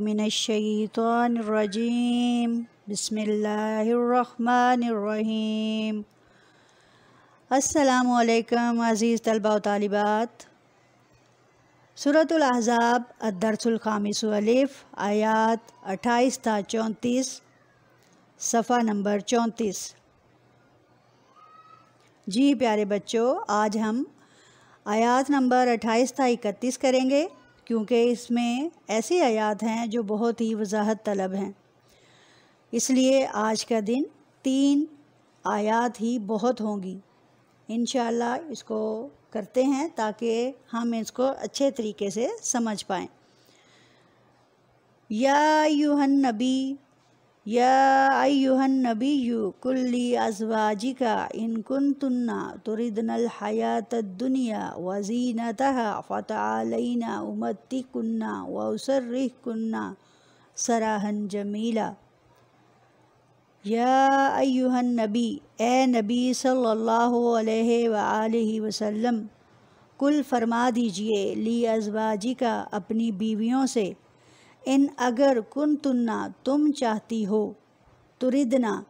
मिनश्शैतानिर्रजीम बिस्मिल्लाहिर्रहमानिर्रहीम। अस्सलामु अलैकुम अज़ीज़ तलबा व तालिबात। सूरत अल-अहज़ाब अद-दर्सुल खामिस अलिफ आयात 28 था 34 सफ़ा नंबर 34। जी प्यारे बच्चों, आज हम आयात नंबर 28 था 31 करेंगे, क्योंकि इसमें ऐसी आयात हैं जो बहुत ही वजाहत तलब हैं। इसलिए आज का दिन 3 आयात ही बहुत होंगी। इंशाअल्लाह इसको करते हैं ताकि हम इसको अच्छे तरीके से समझ पाएँ। या अय्युहन नबिय्यु कुल्ली अज़वाजिका इन कुन्तुन्ना तुरिदनल हयातद दुनिया व ज़ीनतहा फ़तआलैना उमत्तिकुन्ना व उसर्रिहकुन्ना सराहन जमीला। या अय्युहन नबी, ए नबी सल्लल्लाहु अलैहि व आलिहि वसल्लम, कुल फरमा दीजिए, ली अज़वाजिका अपनी बीवियों से, इन अगर कुन्तुन्ना तुम चाहती हो, तुरिदना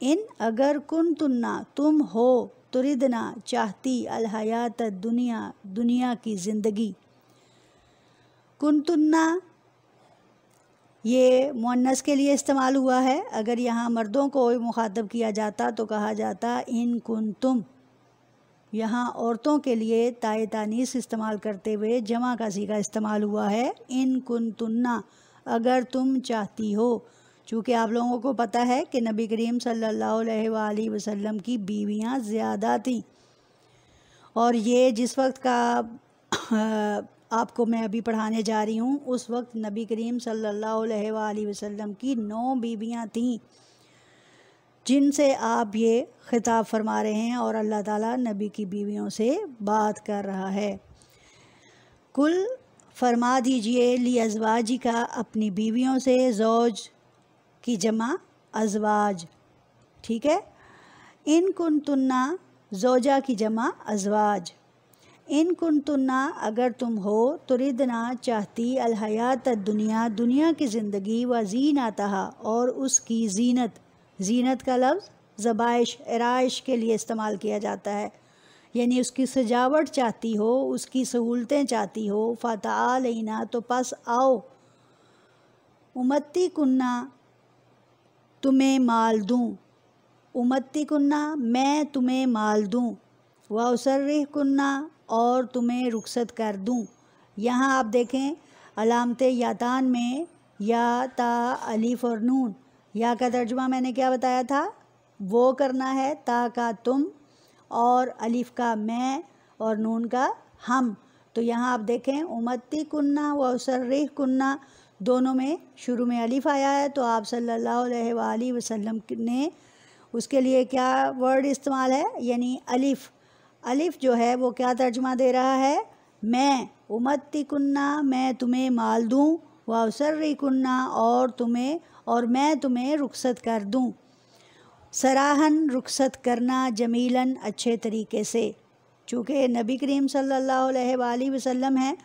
इन अगर कुन्तुन्ना तुम हो, तुरिदना चाहती, अल हयात दुनिया दुनिया की ज़िंदगी। कुन्तुन्ना ये मुअन्नस के लिए इस्तेमाल हुआ है। अगर यहाँ मर्दों को मुखातब किया जाता तो कहा जाता इन कुन्तुम। यहाँ औरतों के लिए ताए तानीस इस्तेमाल करते हुए जमा का सीगा इस्तेमाल हुआ है, इन कुन्तुन्ना अगर तुम चाहती हो। चूँकि आप लोगों को पता है कि नबी करीम सल्लल्लाहु अलैहि वसल्लम की बीवियाँ ज़्यादा थीं, और ये जिस वक्त का आपको मैं अभी पढ़ाने जा रही हूँ, उस वक्त नबी करीम सल्लल्लाहु अलैहि वसल्लम की 9 बीवियाँ थीं जिनसे आप ये खिताब फरमा रहे हैं, और अल्लाह ताला नबी की बीवियों से बात कर रहा है। कुल फरमा दीजिए, ली अज़वाजी का अपनी बीवियों से, ज़ौज की जमा अज़वाज, ठीक है। इन कुन्तुन्ना ज़ौजा की जमा अज़वाज। इन कुन्तुन्ना अगर तुम हो, तुरिदना चाहती, अल हयात दुनिया दुनिया की ज़िंदगी, व ज़ीनतहा और उसकी ज़ीनत। ज़ीनत का लफ्ज़ ज़बाइश एराइश के लिए इस्तेमाल किया जाता है, यानी उसकी सजावट चाहती हो, उसकी सहूलतें चाहती हो। फ़तआलैना तो पस आओ, उमत्तिकुन्ना तुम्हें माल दूँ, उमत्तिकुन्ना मैं तुम्हें माल दूँ, व उसर्रिहकुन्ना और तुम्हें रुखसत कर दूँ। यहाँ आप देखें अलामत यातान में या, ता, अलिफ और नून। या का तर्जुमा मैंने क्या बताया था, वो करना है, ता का तुम, और अलिफ का मैं, और नून का हम। तो यहाँ आप देखें उमत्तिकुन्ना व उसर्रिहकुन्ना दोनों में शुरू में अलिफ आया है, तो आप सल्लल्लाहु अलैहि वसल्लम ने उसके लिए क्या वर्ड इस्तेमाल है, यानी अलिफ। अलिफ जो है वो क्या तर्जुमा दे रहा है, मैं, उमत्तिकुन्ना मैं तुम्हें माल दूँ, व उसर्रिहकुन्ना और मैं तुम्हें रुखसत कर दूँ। सराहन रुखसत करना, जमीलन अच्छे तरीके से। चूँकि नबी करीम सल्लल्लाहु अलैहि वसल्लम हैं,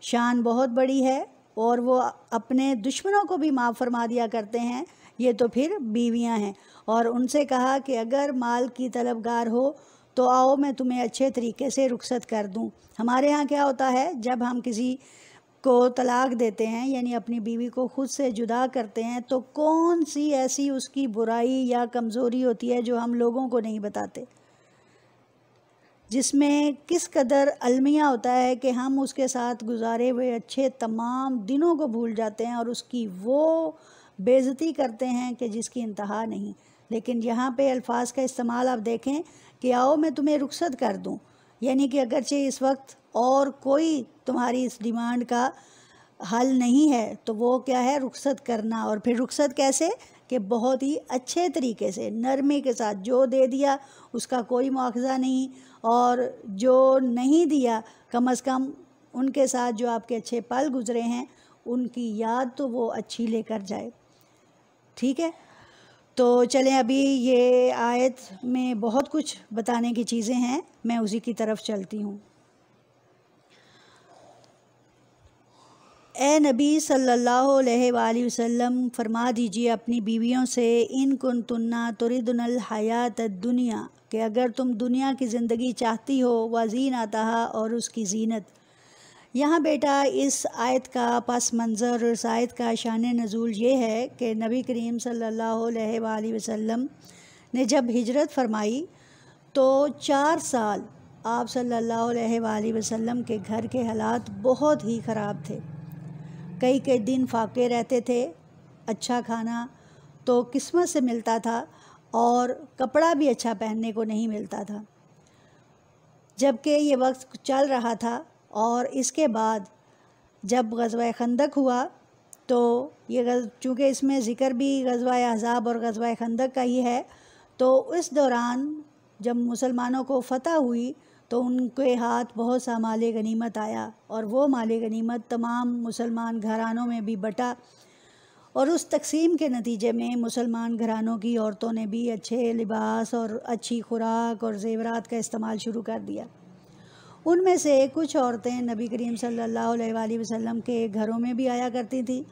शान बहुत बड़ी है, और वो अपने दुश्मनों को भी माफ़ फरमा दिया करते हैं, ये तो फिर बीवियां हैं। और उनसे कहा कि अगर माल की तलबगार हो तो आओ मैं तुम्हें अच्छे तरीके से रुखसत कर दूं। हमारे यहाँ क्या होता है, जब हम किसी को तलाक देते हैं, यानी अपनी बीवी को खुद से जुदा करते हैं, तो कौन सी ऐसी उसकी बुराई या कमज़ोरी होती है जो हम लोगों को नहीं बताते, जिसमें किस कदर अलमिया होता है कि हम उसके साथ गुजारे हुए अच्छे तमाम दिनों को भूल जाते हैं और उसकी वो बेइज्जती करते हैं कि जिसकी इंतहा नहीं। लेकिन यहाँ पे अल्फाज का इस्तेमाल आप देखें कि आओ मैं तुम्हें रुखसत कर दूँ, यानी कि अगरचे इस वक्त और कोई तुम्हारी इस डिमांड का हल नहीं है, तो वो क्या है, रुखसत करना। और फिर रुखसत कैसे, कि बहुत ही अच्छे तरीके से, नरमी के साथ, जो दे दिया उसका कोई मुआखज़ा नहीं, और जो नहीं दिया कम अज़ कम उनके साथ जो आपके अच्छे पल गुज़रे हैं उनकी याद तो वो अच्छी लेकर जाए, ठीक है। तो चलें, अभी ये आयत में बहुत कुछ बताने की चीज़ें हैं, मैं उसी की तरफ चलती हूँ। ए नबी सल्लल्लाहु अलैहि वसल्लम फरमा दीजिए अपनी बीवियों से, इन कुन्तुन्ना तुरिदुनल हयात दुनिया, कि अगर तुम दुनिया की ज़िंदगी चाहती हो, व ज़ीनतहा, और उसकी ज़ीनत। यहाँ बेटा इस आयत का पस मंज़र, इस आयत का शान नज़ूल ये है कि नबी करीम सल्लल्लाहु अलैहि वसल्लम ने जब हिजरत फरमाई तो 4 साल आप सल्लल्लाहु अलैहि वसल्लम के घर के हालात बहुत ही ख़राब थे। कई कई दिन फाके रहते थे, अच्छा खाना तो किस्मत से मिलता था और कपड़ा भी अच्छा पहनने को नहीं मिलता था। जबकि ये वक्त चल रहा था और इसके बाद जब ग़ज़वा खंदक हुआ तो ये चूँकि इसमें ज़िक्र भी ग़ज़वा अहज़ाब और ग़ज़वा खंदक का ही है, तो इस दौरान जब मुसलमानों को फ़तह हुई तो उनके हाथ बहुत सा माल गनीमत आया और वो माल गनीमत तमाम मुसलमान घरानों में भी बटा, और उस तकसीम के नतीजे में मुसलमान घरानों की औरतों ने भी अच्छे लिबास और अच्छी खुराक और ज़ेवरात का इस्तेमाल शुरू कर दिया। उनमें से कुछ औरतें नबी करीम सल्लल्लाहु अलैहि वसल्लम के घरों में भी आया करती थी,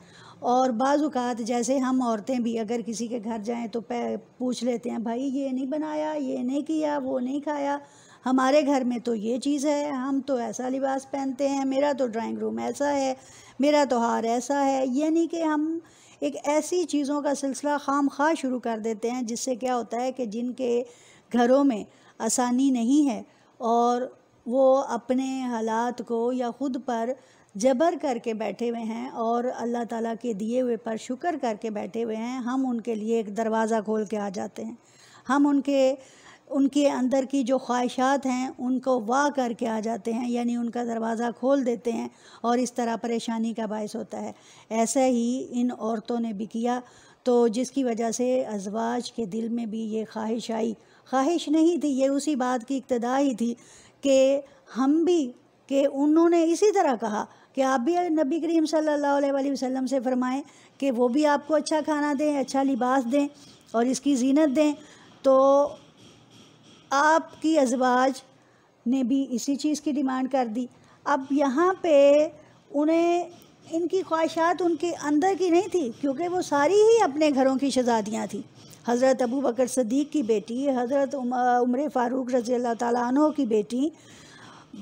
और बाज़ औक़ात जैसे हम औरतें भी अगर किसी के घर जाएं तो पूछ लेते हैं, भाई ये नहीं बनाया, ये नहीं किया, वो नहीं खाया, हमारे घर में तो ये चीज़ है, हम तो ऐसा लिबास पहनते हैं, मेरा तो ड्राइंग रूम ऐसा है, मेरा तो हार ऐसा है। यानी कि हम एक ऐसी चीज़ों का सिलसिला खामखा शुरू कर देते हैं जिससे क्या होता है कि जिनके घरों में आसानी नहीं है और वो अपने हालात को या ख़ुद पर जबर करके बैठे हुए हैं और अल्लाह ताला के दिए हुए पर शुक्र करके बैठे हुए हैं, हम उनके लिए एक दरवाज़ा खोल के आ जाते हैं। हम उनके अंदर की जो ख्वाहिशात हैं उनको वाह करके आ जाते हैं, यानी उनका दरवाज़ा खोल देते हैं, और इस तरह परेशानी का बायस होता है। ऐसा ही इन औरतों ने भी किया, तो जिसकी वजह से अज़वाज के दिल में भी ये ख्वाहिश आई। ख्वाहिश नहीं थी, ये उसी बात की इब्तिदा ही थी कि हम भी, कि उन्होंने इसी तरह कहा कि आप भी नबी करीम सल्लल्लाहु अलैहि वसल्लम से फरमाएं कि वो भी आपको अच्छा खाना दें, अच्छा लिबास दें और इसकी ज़ीनत दें। तो आपकी अज़वाज ने भी इसी चीज़ की डिमांड कर दी। अब यहाँ पे उन्हें इनकी ख्वाहिशात उनके अंदर की नहीं थी, क्योंकि वो सारी ही अपने घरों की शहज़ादियाँ थी। हज़रत अबू बकर सिद्दीक़ की बेटी, हज़रत उमर फ़ारूक रज़ी अल्लाह ताला अन्हु की बेटी,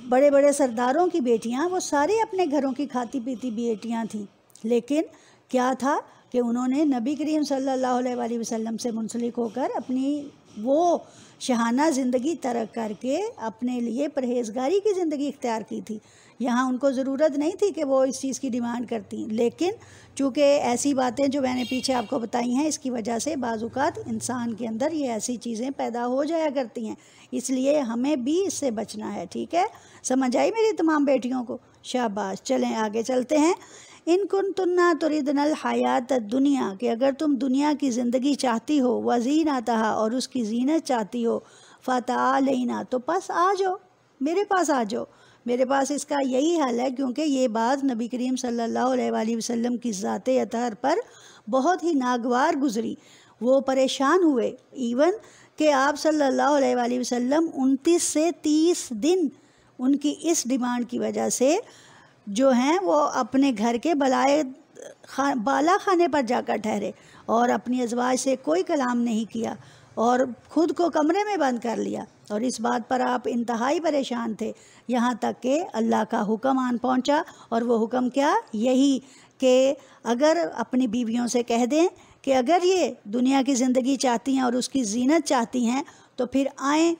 बड़े बड़े सरदारों की बेटियां, वो सारे अपने घरों की खाती पीती बेटियां थीं। लेकिन क्या था कि उन्होंने नबी करीम सल्लल्लाहु अलैहि वसल्लम से मुंसलिक होकर अपनी वो शहाना ज़िंदगी तर्क करके अपने लिए परहेज़गारी की ज़िंदगी इख्तियार की थी। यहाँ उनको ज़रूरत नहीं थी कि वो इस चीज़ की डिमांड करती, लेकिन चूँकि ऐसी बातें जो मैंने पीछे आपको बताई हैं, इसकी वजह से बाज़ औक़ात इंसान के अंदर ये ऐसी चीज़ें पैदा हो जाया करती हैं, इसलिए हमें भी इससे बचना है। ठीक है, समझ आई मेरी तमाम बेटियों को? शाबाश। चलें आगे चलते हैं। इन कुन्तुन्ना तुरिदनल हयात दुनिया, कि अगर तुम दुनिया की ज़िंदगी चाहती हो, व ज़ीनतहा, और उसकी ज़ीनत चाहती हो, फ़तआलैना, तो बस आ जाओ, मेरे पास आ जाओ। मेरे पास इसका यही हल है, क्योंकि ये बात नबी करीम सल्लल्लाहु अलैहि वसल्लम की ज़ाते अतहर पर बहुत ही नागवार गुज़री। वो परेशान हुए, इवन कि आप सल्लल्लाहु अलैहि वसल्लम 29 से 30 दिन उनकी इस डिमांड की वजह से जो हैं वो अपने घर के बाला खाने पर जाकर ठहरे और अपनी अज़वाज से कोई कलाम नहीं किया और ख़ुद को कमरे में बंद कर लिया, और इस बात पर आप इंतहाई परेशान थे, यहाँ तक कि अल्लाह का हुक्म आन पहुँचा। और वो हुक्म क्या? यही कि अगर अपनी बीवियों से कह दें कि अगर ये दुनिया की ज़िंदगी चाहती हैं और उसकी ज़ीनत चाहती हैं तो फिर आएँ,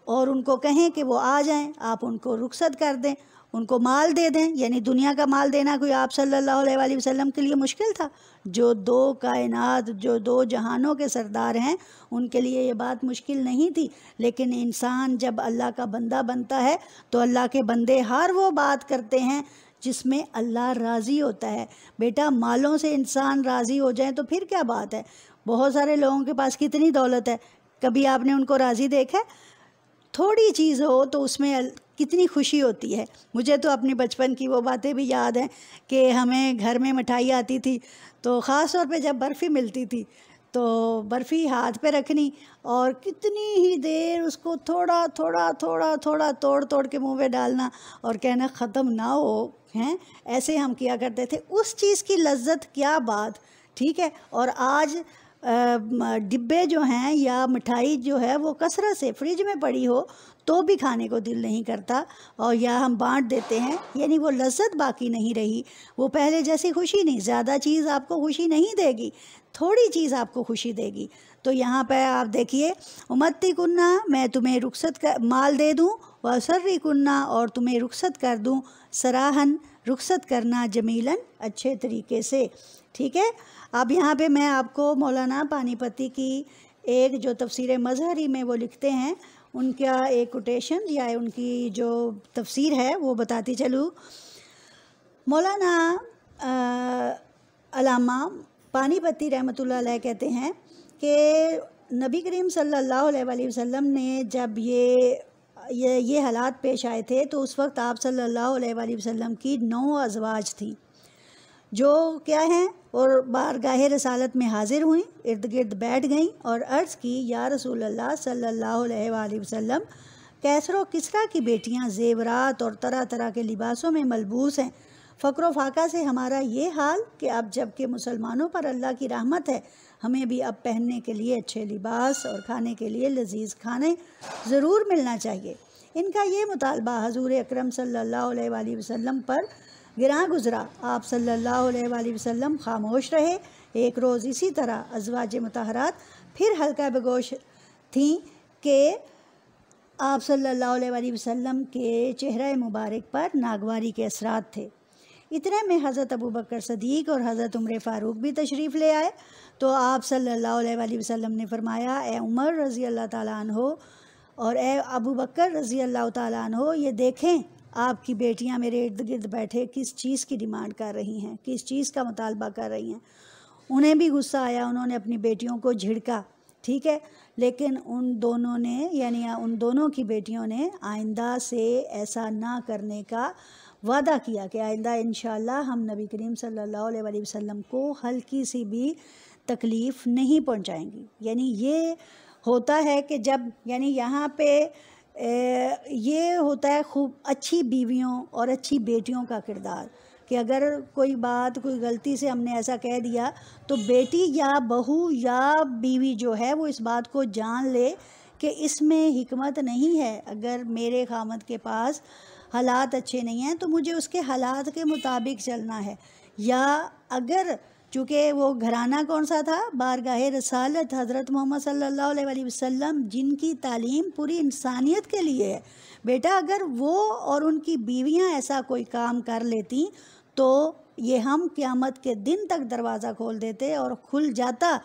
और उनको कहें कि वो आ जाएं, आप उनको रुखसत कर दें, उनको माल दे दें। यानी दुनिया का माल देना कोई आप सल्लल्लाहु अलैहि वसल्लम के लिए मुश्किल था? जो दो कायनात, जो दो जहानों के सरदार हैं, उनके लिए ये बात मुश्किल नहीं थी। लेकिन इंसान जब अल्लाह का बंदा बनता है तो अल्लाह के बंदे हर वो बात करते हैं जिसमें अल्लाह राज़ी होता है। बेटा, मालों से इंसान राज़ी हो जाए तो फिर क्या बात है? बहुत सारे लोगों के पास कितनी दौलत है, कभी आपने उनको राज़ी देखा है? थोड़ी चीज़ हो तो उसमें कितनी खुशी होती है। मुझे तो अपने बचपन की वो बातें भी याद हैं कि हमें घर में मिठाई आती थी, तो ख़ास तौर पे जब बर्फ़ी मिलती थी तो बर्फ़ी हाथ पे रखनी और कितनी ही देर उसको थोड़ा थोड़ा थोड़ा थोड़ा तोड़ तोड़ के मुंह में डालना और कहना ख़त्म ना हो हैं। ऐसे हम किया करते थे। उस चीज़ की लज्जत क्या बात, ठीक है। और आज डिब्बे जो हैं या मिठाई जो है वो कसरत से फ्रिज में पड़ी हो तो भी खाने को दिल नहीं करता, और या हम बांट देते हैं, यानी वो लज्जत बाकी नहीं रही, वो पहले जैसी खुशी नहीं। ज़्यादा चीज़ आपको खुशी नहीं देगी, थोड़ी चीज़ आपको खुशी देगी। तो यहाँ पर आप देखिए, उमत्ती कुन्ना, मैं तुम्हें रुखसत कर माल दे दूँ, व सर्री कुन्ना, और तुम्हें रुखसत कर दूँ, सराहन रुखसत करना, जमीलन अच्छे तरीके से, ठीक है। अब यहाँ पे मैं आपको मौलाना पानीपती की एक जो तफसीर मज़हरी में वो लिखते हैं उनका एक कोटेशन या उनकी जो तफसीर है वो बताती चलूँ। मौलाना अल्लामा पानीपती रहमतुल्लाह अलैह कहते हैं कि नबी करीम सल्लल्लाहु अलैहि वसल्लम ने जब ये हालात पेश आए थे तो उस वक्त आप सल्लल्लाहु अलैहि वसल्लम की 9 अज़वाज थी जो क्या हैं, और बारगाह रसालत में हाजिर हुई, इर्द गिर्द बैठ गईं और अर्ज़ की, या रसूल अल्लाह सल्लल्लाहु अलैहि वसल्लम, कैसर व किसरा की बेटियां ज़ेवरात और तरह तरह के लिबासों में मलबूस हैं। फ़क्र फाका से हमारा ये हाल कि अब जबकि मुसलमानों पर अल्लाह की रहमत है, हमें भी अब पहनने के लिए अच्छे लिबास और खाने के लिए लजीज़ खाने ज़रूर मिलना चाहिए। इनका ये मुतालबा हजूर अकरम सल्लल्लाहु अलैहि वसल्लम पर गिरा गुज़रा। आप सल्लल्लाहु अलैहि वसल्लम खामोश रहे। एक रोज़ इसी तरह अज़वाज मुतहरात फिर हल्का बगोश थीं कि आप सल्लल्लाहु अलैहि वसल्लम के चेहरे मुबारक पर नागवारी के असरात थे। इतने में हज़रत अबू बकर सदीक़ और हज़रत उमर फ़ारूक भी तशरीफ़ ले आए। तो आप सल्लल्लाहु अलैहि वसल्लम ने फ़रमाया, ए उमर रज़ी अल्लाह ताला अन्हो और ए अबू बकर रज़ी अल्लाह ताला अन्हो, ये देखें आपकी बेटियां मेरे इर्द गिर्द बैठे किस चीज़ की डिमांड कर रही हैं, किस चीज़ का मुतालबा कर रही हैं। उन्हें भी गुस्सा आया, उन्होंने अपनी बेटियों को झिड़का, ठीक है। लेकिन उन दोनों ने, यानी उन दोनों की बेटियों ने आइंदा से ऐसा ना करने का वादा किया कि आइंदा इंशाअल्लाह हम नबी करीम सल्लल्लाहु अलैहि वसल्लम को हल्की सी भी तकलीफ़ नहीं पहुंचाएंगी। यानी ये होता है कि जब, यानी यहाँ पे ये होता है खूब अच्छी बीवियों और अच्छी बेटियों का किरदार, कि अगर कोई बात, कोई गलती से हमने ऐसा कह दिया तो बेटी या बहू या बीवी जो है वो इस बात को जान ले कि इसमें हिकमत नहीं है। अगर मेरे खामद के पास हालात अच्छे नहीं हैं तो मुझे उसके हालात के मुताबिक चलना है। या अगर चूँकि वो घराना कौन सा था, बारगाह रसालत हज़रत मोहम्मद सल्लल्लाहु अलैहि वसल्लम, जिनकी तालीम पूरी इंसानियत के लिए है। बेटा अगर वो और उनकी बीवियां ऐसा कोई काम कर लेती तो ये हम क़यामत के दिन तक दरवाज़ा खोल देते और खुल जाता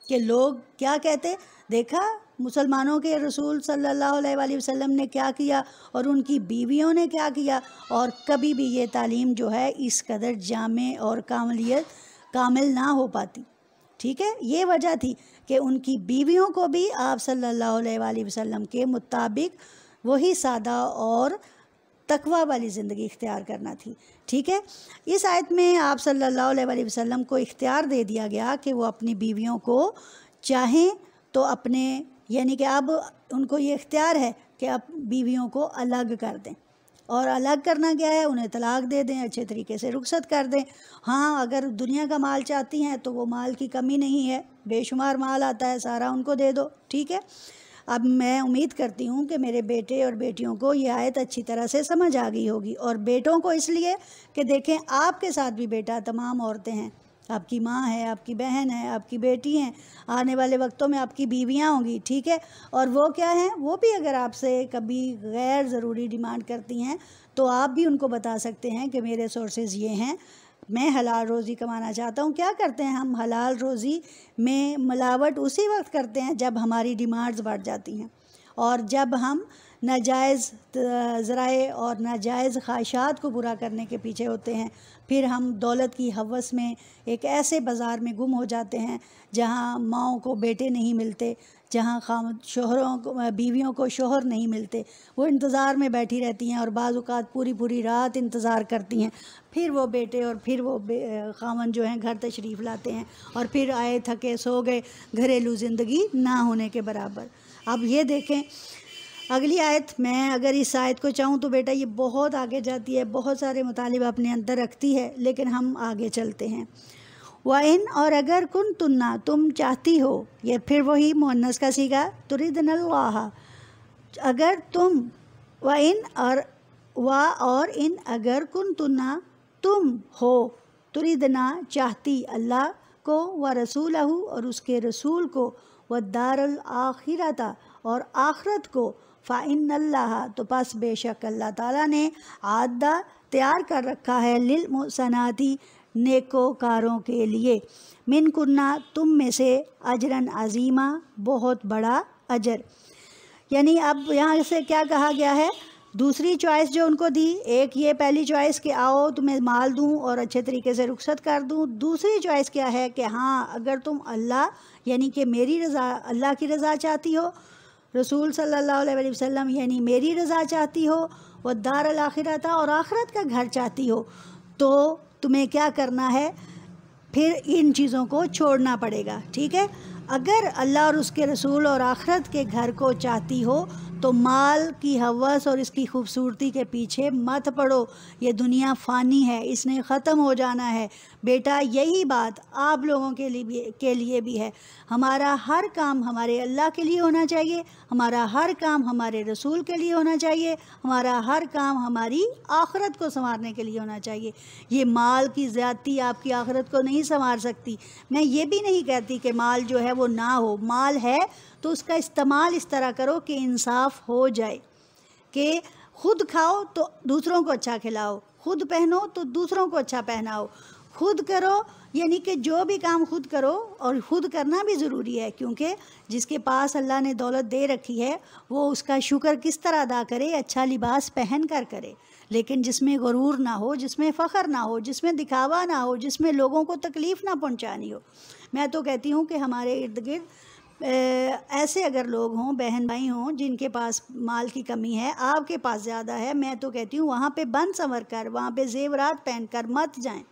कि लोग क्या कहते, देखा मुसलमानों के रसूल सल्लल्लाहु अलैहि वसल्लम ने क्या किया और उनकी बीवियों ने क्या किया। और कभी भी ये तालीम जो है इस कदर जामे और कामिल ना हो पाती, ठीक है। ये वजह थी कि उनकी बीवियों को भी आप सल्लल्लाहु अलैहि वसल्लम के मुताबिक वही सादा और तकवा वाली ज़िंदगी इख्तियार करना थी, ठीक है। इस आयत में आप सल्लल्लाहु अलैहि वसल्लम को इख्तियार दे दिया गया कि वो अपनी बीवियों को चाहें तो अपने, यानी कि अब उनको ये इख्तियार है कि अब बीवियों को अलग कर दें। और अलग करना क्या है, उन्हें तलाक दे दें, अच्छे तरीके से रुखसत कर दें। हाँ, अगर दुनिया का माल चाहती हैं तो वो माल की कमी नहीं है, बेशुमार माल आता है, सारा उनको दे दो, ठीक है। अब मैं उम्मीद करती हूँ कि मेरे बेटे और बेटियों को ये आयत अच्छी तरह से समझ आ गई होगी। और बेटों को इसलिए कि देखें आपके साथ भी बेटा तमाम औरतें हैं, आपकी माँ है, आपकी बहन है, आपकी बेटी हैं, आने वाले वक्तों में आपकी बीवियाँ होंगी, ठीक है। और वो क्या हैं, वो भी अगर आपसे कभी गैर ज़रूरी डिमांड करती हैं तो आप भी उनको बता सकते हैं कि मेरे सोर्सेज़ ये हैं, मैं हलाल रोज़ी कमाना चाहता हूँ। क्या करते हैं हम, हलाल रोज़ी में मिलावट उसी वक्त करते हैं जब हमारी डिमांड्स बढ़ जाती हैं और जब हम नाजायज़ ज़राए और नाजायज़ ख्वाहिशात को पूरा करने के पीछे होते हैं। फिर हम दौलत की हवस में एक ऐसे बाज़ार में गुम हो जाते हैं जहाँ माँओं को बेटे नहीं मिलते, जहाँ शोहरों को बीवियों को शोहर नहीं मिलते, वो इंतज़ार में बैठी रहती हैं और बाज़ औक़ात पूरी पूरी रात इंतज़ार करती हैं, फिर वो बेटे और फिर वो खामन जो हैं घर तशरीफ़ लाते हैं और फिर आए थके सो गए, घरेलू ज़िंदगी ना होने के बराबर। अब ये देखें अगली आयत, मैं अगर इस आयत को चाहूँ तो बेटा ये बहुत आगे जाती है, बहुत सारे मुतालिब अपने अंदर रखती है, लेकिन हम आगे चलते हैं। वाइन और अगर कुन तुन्ना तुम चाहती हो, ये फिर वही मुअन्नस का सीगा तुरिदनल्लाह, अगर तुम वाइन और इन अगर कुन तुन्ना तुम हो, तुरिदना चाहती अल्लाह को व रसूलहू और उसके रसूल को, व दारुल आखिरता और आखरत को, फ़इन्नल्लाह तो बस बेशक अल्लाह ताला ने आदा तैयार कर रखा है लिल मुहसनाती नेकोकारों के लिए, मिन कुन्ना तुम में से अजरन अजीमा बहुत बड़ा अजर। यानी अब यहाँ से क्या कहा गया है, दूसरी चॉइस जो उनको दी, एक ये पहली चॉइस कि आओ तुम्हें माल दूं और अच्छे तरीके से रुखसत कर दूं, दूसरी चॉइस क्या है कि हाँ अगर तुम अल्लाह यानी कि मेरी रज़ा, अल्लाह की रज़ा चाहती हो, रसूल सल्लल्लाहु अलैहि वसल्लम यानी मेरी रज़ा चाहती हो, व दारुल आखिरता और आखिरत का घर चाहती हो, तो तुम्हें क्या करना है, फिर इन चीज़ों को छोड़ना पड़ेगा। ठीक है, अगर अल्लाह और उसके रसूल और आखिरत के घर को चाहती हो तो माल की हवस और इसकी खूबसूरती के पीछे मत पड़ो, ये दुनिया फ़ानी है, इसने ख़त्म हो जाना है। बेटा यही बात आप लोगों के लिए भी है। हमारा हर काम हमारे अल्लाह के लिए होना चाहिए, हमारा हर काम हमारे रसूल के लिए होना चाहिए, हमारा हर काम हमारी आखिरत को संवारने के लिए होना चाहिए। ये माल की ज़्यादती आपकी आखिरत को नहीं संवार सकती। मैं ये भी नहीं कहती कि माल जो है वो ना हो, माल है तो उसका इस्तेमाल इस तरह करो कि इंसाफ हो जाए, कि खुद खाओ तो दूसरों को अच्छा खिलाओ, खुद पहनो तो दूसरों को अच्छा पहनाओ, खुद करो यानी कि जो भी काम खुद करो, और खुद करना भी ज़रूरी है, क्योंकि जिसके पास अल्लाह ने दौलत दे रखी है वो उसका शुक्र किस तरह अदा करे, अच्छा लिबास पहन कर करे, लेकिन जिसमें गुरूर ना हो, जिसमें फ़ख्र ना हो, जिसमें दिखावा ना हो, जिसमें लोगों को तकलीफ़ ना पहुंचानी हो। मैं तो कहती हूँ कि हमारे इर्द गिर्द ऐसे अगर लोग हों, बहन भाई हों जिनके पास माल की कमी है, आपके पास ज़्यादा है, मैं तो कहती हूँ वहाँ पे बन संवर कर, वहाँ पे ज़ेवरात पहन कर मत जाएं।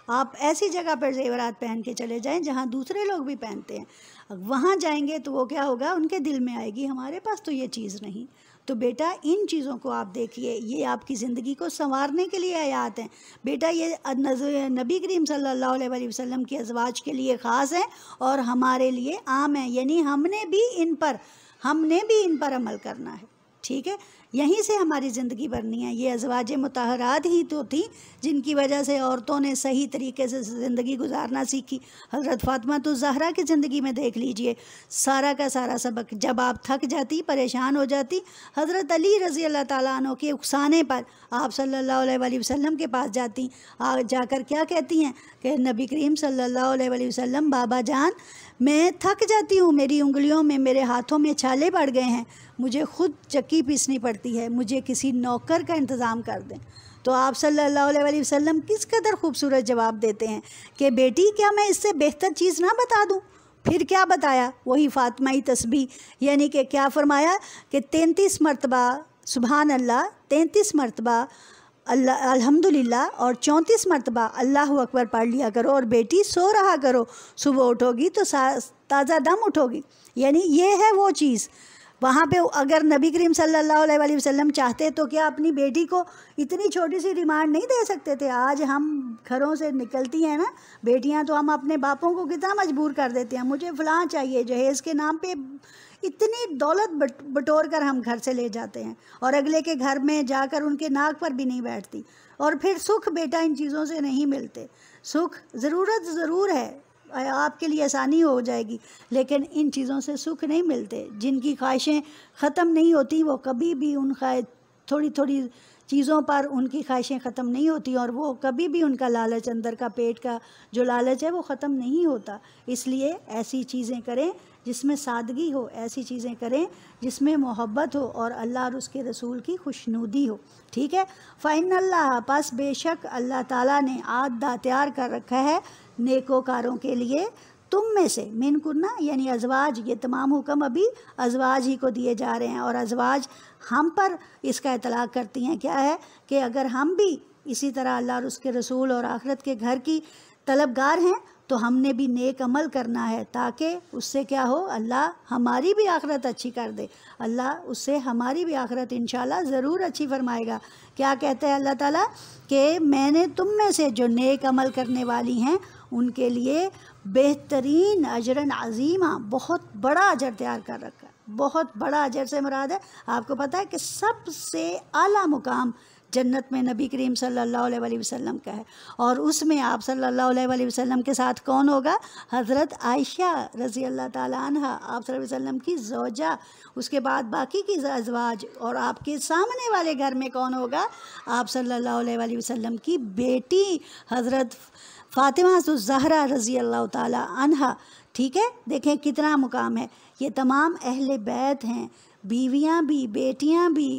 आप ऐसी जगह पर ज़ेवरात पहन के चले जाएं जहाँ दूसरे लोग भी पहनते हैं। वहाँ जाएंगे तो वो क्या होगा, उनके दिल में आएगी हमारे पास तो ये चीज़ नहीं। तो बेटा इन चीज़ों को आप देखिए, ये आपकी ज़िंदगी को संवारने के लिए आयात हैं। बेटा ये नबी करीम सल्लल्लाहु अलैहि वसल्लम की अज़वाज के लिए ख़ास हैं और हमारे लिए आम हैं, यानी हमने भी इन पर अमल करना है। ठीक है, यहीं से हमारी ज़िंदगी बननी है। ये अज़वाज मुतहरात ही तो थी जिनकी वजह से औरतों ने सही तरीके से ज़िंदगी गुजारना सीखी। हज़रत फ़ातिमा तो ज़हरा की ज़िंदगी में देख लीजिए, सारा का सारा सबक, जब आप थक जाती, परेशान हो जाती, हज़रत अली रज़ी अल्लाह ताला अन्हु के उकसाने पर आप सल्लल्लाहु अलैहि वसल्लम के पास जाती, जाकर क्या कहती हैं कि नबी करीम सल्लल्लाहु अलैहि वसल्लम, बाबा जान मैं थक जाती हूँ, मेरी उंगलियों में, मेरे हाथों में छाले पड़ गए हैं, मुझे ख़ुद चक्की पीसनी पड़ती है, मुझे किसी नौकर का इंतज़ाम कर दें। तो आप सल्लल्लाहु अलैहि वसल्लम किस कदर खूबसूरत जवाब देते हैं कि बेटी क्या मैं इससे बेहतर चीज़ ना बता दूँ। फिर क्या बताया, वही फ़ातिमाई तस्बीह, यानी कि क्या फरमाया कि 33 मरतबा सुबहान अल्लाह, 33 मरतबा अल्लाह अल्हम्दुलिल्लाह और 34 मरतबा अल्लाहु अकबर पढ़ लिया करो, और बेटी सो रहा करो, सुबह उठोगी तो ताज़ा दम उठोगी। यानी ये है वो चीज़। वहाँ पे अगर नबी करीम सल्लल्लाहु अलैहि वसल्लम चाहते तो क्या अपनी बेटी को इतनी छोटी सी डिमांड नहीं दे सकते थे। आज हम घरों से निकलती हैं ना बेटियाँ, तो हम अपने बापों को कितना मजबूर कर देते हैं, मुझे फ़लाँ चाहिए, जहेज़ के नाम पे इतनी दौलत बटोर कर हम घर से ले जाते हैं, और अगले के घर में जाकर उनके नाक पर भी नहीं बैठती। और फिर सुख बेटा इन चीज़ों से नहीं मिलते। सुख ज़रूरत ज़रूर है, आपके लिए आसानी हो जाएगी, लेकिन इन चीज़ों से सुख नहीं मिलते। जिनकी ख्वाहिशें ख़त्म नहीं होती वो कभी भी थोड़ी थोड़ी चीज़ों पर उनकी ख्वाहिशें ख़त्म नहीं होती, और वो कभी भी उनका लालच, अंदर का पेट का जो लालच है वो ख़त्म नहीं होता। इसलिए ऐसी चीज़ें करें जिसमें सादगी हो, ऐसी चीज़ें करें जिसमें मोहब्बत हो और अल्लाह और उसके रसूल की खुशनुदी हो। ठीक है, फ़इन्नल्लाह पास बेशक अल्लाह ताला ने आदा तैयार कर रखा है नेकोकारों के लिए, तुम में से, मिन कुन्ना यानी अज़वाज, ये तमाम हुक्म अभी अज़वाज ही को दिए जा रहे हैं। और अज़वाज हम पर इसका इतलाक़ करती हैं, क्या है कि अगर हम भी इसी तरह अल्लाह और उसके रसूल और आखिरत के घर की तलबगार हैं तो हमने भी नेक अमल करना है, ताकि उससे क्या हो, अल्लाह हमारी भी आखिरत अच्छी कर दे। अल्लाह उससे हमारी भी आखिरत इंशाल्लाह ज़रूर अच्छी फरमाएगा। क्या कहते हैं अल्लाह ताला कि मैंने तुम में से जो नेक अमल करने वाली हैं उनके लिए बेहतरीन अजरन अज़ीमा, बहुत बड़ा अजर तैयार कर रखा है। बहुत बड़ा अजर से मुराद है, आपको पता है कि सबसे आला मुकाम जन्नत में नबी करीम सल्लल्लाहु अलैहि वसल्लम का है। और उसमें आप सल्लल्लाहु अलैहि वसल्लम के साथ कौन होगा? हज़रत आयशा रज़ी अल्लाह ताला अन्हा, आप सल्लल्लाहु अलैहि वसल्लम की ज़ौजा। उसके बाद बाकी की अज़वाज, और आपके सामने वाले घर में कौन होगा? आप सल्लल्लाहु अलैहि वसल्लम की बेटी हज़रत फ़ातिमा ज़हरा रज़ी अल्लाह ताला अन्हा। ठीक है, देखें कितना मुकाम है। ये तमाम अहले बैत हैं, बीवियाँ भी, बेटियाँ भी,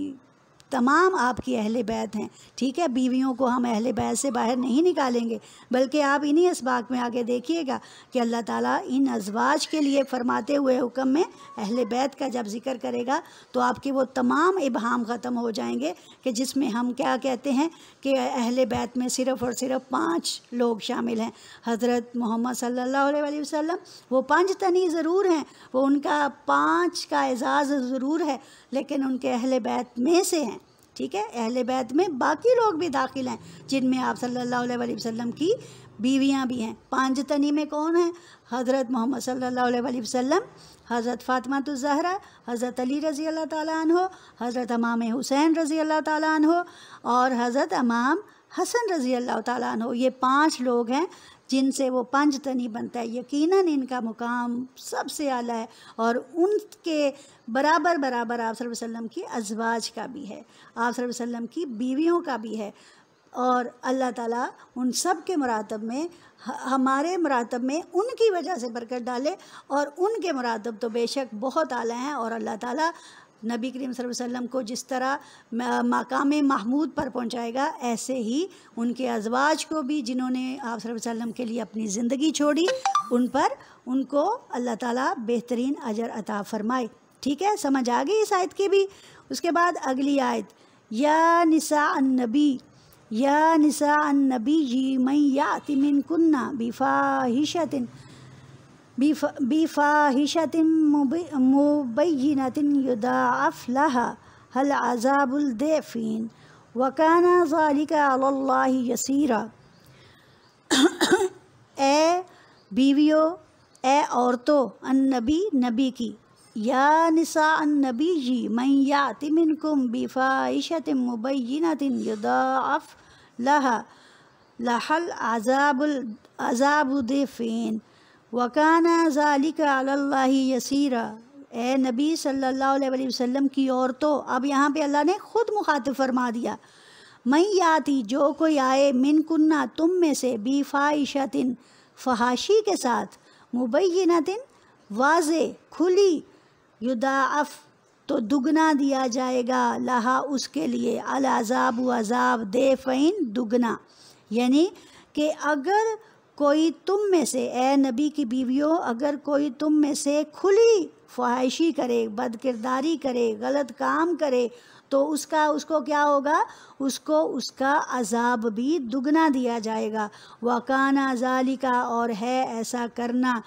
तमाम आपकी अहले बैत हैं। ठीक है, बीवियों को हम अहले बैत से बाहर नहीं निकालेंगे, बल्कि आप इन्हीं इसबाक में आगे देखिएगा कि अल्लाह ताला इन अज़वाज के लिए फ़रमाते हुए हुक्म में अहले बैत का जब ज़िक्र करेगा तो आपके वो तमाम इबहाम ख़त्म हो जाएंगे कि जिसमें हम क्या कहते हैं कि अहले बैत में सिर्फ़ और सिर्फ 5 लोग शामिल हैं। हज़रत मोहम्मद सल्लल्लाहु अलैहि वसल्लम वो 5 तनी ज़रूर हैं, वो उनका 5 का एजाज़ ज़रूर है, लेकिन उनके अहले बैत में से हैं। ठीक है, अहले बैत में बाकी लोग भी दाखिल हैं जिनमें आप सल्लल्लाहु अलैहि वसल्लम की बीवियां भी हैं। 5 तनी में कौन है? हज़रत मोहम्मद सल्लल्लाहु अलैहि वसल्लम, हज़रत फ़ातिमा ज़हरा, हज़रत अली रज़ी अल्लाह ताला अन्हो, हज़रत इमाम हुसैन रज़ी अल्लाह ताला अन्हो और हज़रत इमाम हसन रज़ी अल्लाह ताला अन्हो। ये 5 लोग हैं जिनसे वो 5 तनी बनता है। यकीनन इनका मुकाम सबसे आला है और उनके बराबर बराबर आप सल्लल्लाहु अलैहि वसल्लम की अज़वाज का भी है, आप सल्लल्लाहु अलैहि वसल्लम की बीवियों का भी है। और अल्लाह ताला उन सब के मुरातब में, हमारे मुरातब में उनकी वजह से बरकत डाले, और उनके मुरातब तो बेशक बहुत आला हैं। और अल्लाह ताला नबी करीम सल्लल्लाहु अलैहि वसल्लम को जिस तरह मकाम महमूद पर पहुंचाएगा, ऐसे ही उनके अज़वाज को भी, जिन्होंने आप सल्लल्लाहु अलैहि वसल्लम के लिए अपनी ज़िंदगी छोड़ी, उन पर उनको अल्लाह ताला बेहतरीन अजर अता फ़रमाए। ठीक है, समझ आ गई इस आयत की भी। उसके बाद अगली आयत, या निसा अन्नबी, या निसा अन्नबी जी मैं याति मिनकुन्ना बिफ़ाहिशतिन मुबय्यिनतिन युदाअफ़ लहा हल अज़ाबुल दैफ़ीन व काना ज़ालिका अलल्लाहि यसीरा। ए बीवियों, ए औरतों, अन्नबी नबी की, या निसा अन्नबी जी मैं याति मिनकुम बिफ़ाहिशतिन मुबय्यिनतिन युदाअफ़ लहा लहल अज़ाबु दैफ़ीन वकाना ज़ालिका अलल्लाहि यसीरा। ए नबी सल्लल्लाहु अलैहि वसल्लम की औरतों, अब यहाँ पे अल्लाह ने ख़ुद मुखातिब फरमा दिया, मैं याती, जो कोई आए, मिन कुन्ना, तुम में से, बिफ़ाहिशतिन, फहाशी के साथ, मुबय्यिनतिन, वाज़े, खुली, युदाअफ़, तो दुगना दिया जाएगा, लहा, उसके लिए, अल अज़ाबु, अज़ाब, दैफ़ैन, दुगना। यानी कि अगर कोई तुम में से, ए नबी की बीवियों, अगर कोई तुम में से खुली फ़हाशी करे, बदकिरदारी करे, गलत काम करे, तो उसको क्या होगा? उसको उसका अज़ाब भी दुगना दिया जाएगा। वकाना ज़ालिका, और है ऐसा करना,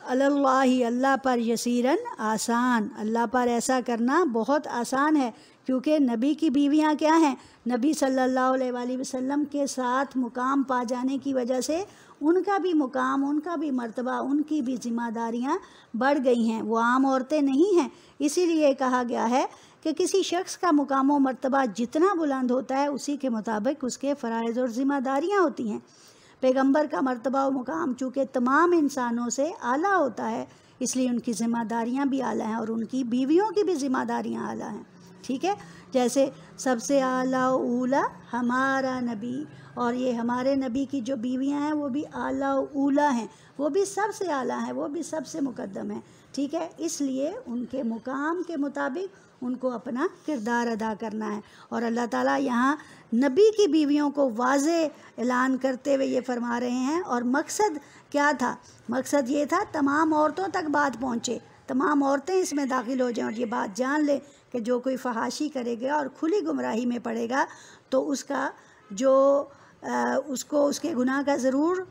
अल्लाही, अल्लाह पर, यसीरन, आसान, अल्लाह पर ऐसा करना बहुत आसान है। क्योंकि नबी की बीवियां क्या हैं? नबी सल्लल्लाहु अलैहि वसल्लम के साथ मुकाम पा जाने की वजह से उनका भी मुकाम, उनका भी मर्तबा, उनकी भी ज़िम्मेदारियां बढ़ गई हैं। वो आम औरतें नहीं हैं। इसीलिए कहा गया है कि किसी शख्स का मुकाम व मर्तबा जितना बुलंद होता है, उसी के मुताबिक उसके फ़राइज़ और ज़िम्मेदारियाँ होती हैं। पैगंबर का मर्तबा व मुकाम चूँकि तमाम इंसानों से आला होता है, इसलिए उनकी ज़िम्मेदारियाँ भी आला हैं और उनकी बीवियों की भी ज़िम्मेदारियाँ आला हैं। ठीक है, जैसे सबसे आला ऊला हमारा नबी, और ये हमारे नबी की जो बीवियां हैं वो भी आला ऊला हैं, वो भी सबसे आला हैं, वो भी सबसे मुकद्दम हैं। ठीक है, इसलिए उनके मुकाम के मुताबिक उनको अपना किरदार अदा करना है। और अल्लाह ताला यहाँ नबी की बीवियों को वाज़े ऐलान करते हुए ये फरमा रहे हैं, और मकसद क्या था? मकसद ये था तमाम औरतों तक बात पहुँचे, तमाम औरतें इसमें दाखिल हो जाएं और ये बात जान लें कि जो कोई फहाशी करेगा और खुली गुमराही में पड़ेगा तो उसका जो उसको उसके गुनाह का ज़रूर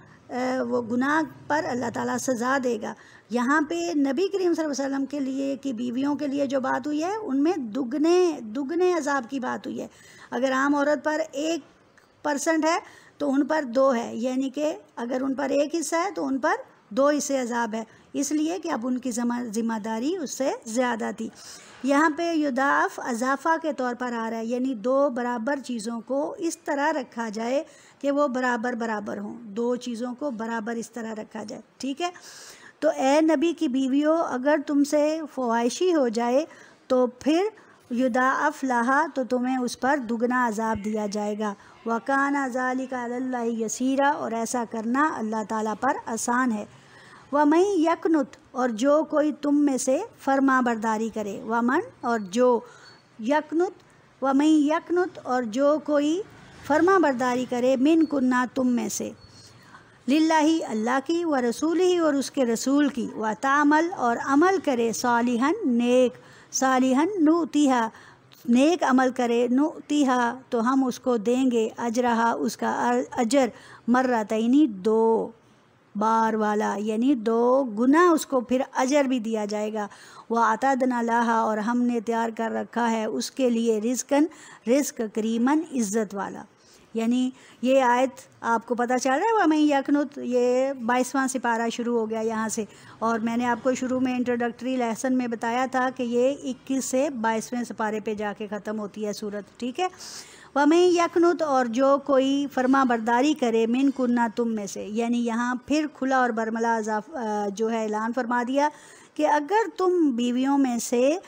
वो गुनाह पर अल्लाह ताला सज़ा देगा। यहाँ पे नबी करीम सल्लल्लाहु अलैहि वसल्लम के लिए की बीवियों के लिए जो बात हुई है उनमें दुगने अज़ाब की बात हुई है। अगर आम औरत पर 1% है तो उन पर 2 है, यानी कि अगर उन पर 1 हिस्सा है तो उन पर 2 हिस्से अज़ाब है, इसलिए कि अब उनकी ज़िम्मेदारी उससे ज़्यादा थी। यहाँ पे युदाफ़ अज़ाफ़ा के तौर पर आ रहा है, यानी 2 बराबर चीज़ों को इस तरह रखा जाए कि वो बराबर बराबर हों, 2 चीज़ों को बराबर इस तरह रखा जाए। ठीक है, तो ए नबी की बीवियों, अगर तुमसे फ़वाहिशी हो जाए तो फिर युदाफ़ लहा, तो तुम्हें उस पर दुगना अज़ाब दिया जाएगा। वकाना ज़ालिका अलल्लाहि यसीरा, और ऐसा करना अल्लाह ताला पर आसान है। वमन यकनुत, और जो कोई तुम में से फरमा बरदारी करे। वमन और जो, यकनुत वमन यकनुत, और जो कोई फरमा बरदारी करे, मिन कुन्ना तुम में से, लिल्लाही अल्लाह की, व रसूलिही और उसके रसूल की, व तामल और अमल करे, सालिहन नेक, सालिहन नुतिहा नेक अमल करे, नुतिहा तो हम उसको देंगे, अजरहा उसका अजर, मर्रतैनी 2 बार वाला, यानी 2 गुना उसको फिर अजर भी दिया जाएगा। वह अतदना लाहा, और हमने तैयार कर रखा है उसके लिए रिज़्क़न, रिज़्क़, करीमन इज़्ज़त वाला। यानी ये आयत आपको पता चल रहा है, वह मैं यकनुत, ये 22वां सिपारा शुरू हो गया यहाँ से, और मैंने आपको शुरू में इंट्रोडक्टरी लेसन में बताया था कि ये 21 से 22वें सिपारे पे जाके ख़त्म होती है सूरत। ठीक है, वह मैं यकनुत, और जो कोई फरमा बरदारी करे, मिन कुन्ना तुम में से, यानी यहाँ फिर खुला और बरमला जो है ऐलान फरमा दिया कि अगर तुम बीवियों में से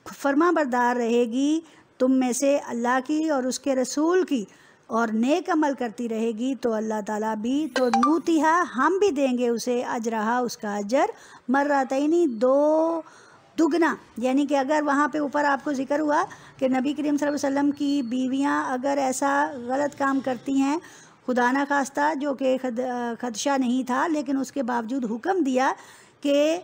फरमा बरदार रहेगी, तुम में से अल्लाह की और उसके रसूल की, और नेक अमल करती रहेगी, तो अल्लाह ताला भी, तो नूतिहा हम भी देंगे उसे, अजरहा उसका अजर, मर्रतैनी 2 दुगना। यानी कि अगर वहाँ पे ऊपर आपको ज़िक्र हुआ कि नबी करीम सल्लल्लाहु अलैहि वसल्लम की बीवियाँ अगर ऐसा गलत काम करती हैं, खुदा न खास्ता, जो कि खदशा नहीं था, लेकिन उसके बावजूद हुक्म दिया कि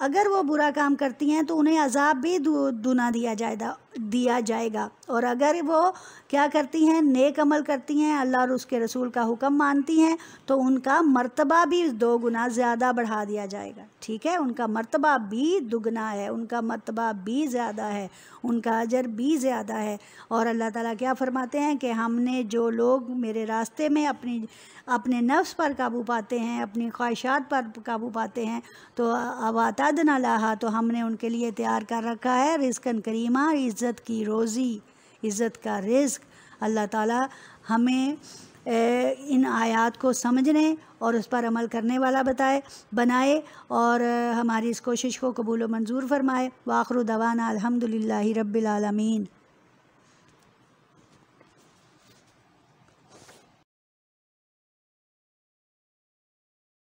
अगर वो बुरा काम करती हैं तो उन्हें अज़ाब भी दूना दिया जाएगा, और अगर वो क्या करती हैं, नेक अमल करती हैं, अल्लाह और उसके रसूल का हुक्म मानती हैं, तो उनका मर्तबा भी 2 गुना ज़्यादा बढ़ा दिया जाएगा। ठीक है, उनका मर्तबा भी दुगना है, उनका मर्तबा भी ज़्यादा है, उनका अजर भी ज़्यादा है। और अल्लाह ताला क्या फरमाते हैं कि हमने जो लोग मेरे रास्ते में अपने नफ्स पर काबू पाते हैं, अपनी ख्वाहिशात पर काबू पाते हैं, तो अवातदना लाहा, तो हमने उनके लिए तैयार कर रखा है रिज़्क़न करीमा, इज़्ज़त की रोज़ी, इज़्ज़त का रिज़्क़। अल्लाह ताला हमें इन आयात को समझने और उस पर अमल करने वाला बनाए, और हमारी इस कोशिश को कबूल व मंजूर फरमाए। वाखिरु दवाना अल्हम्दुलिल्लाहि रब्बिल आलमीन।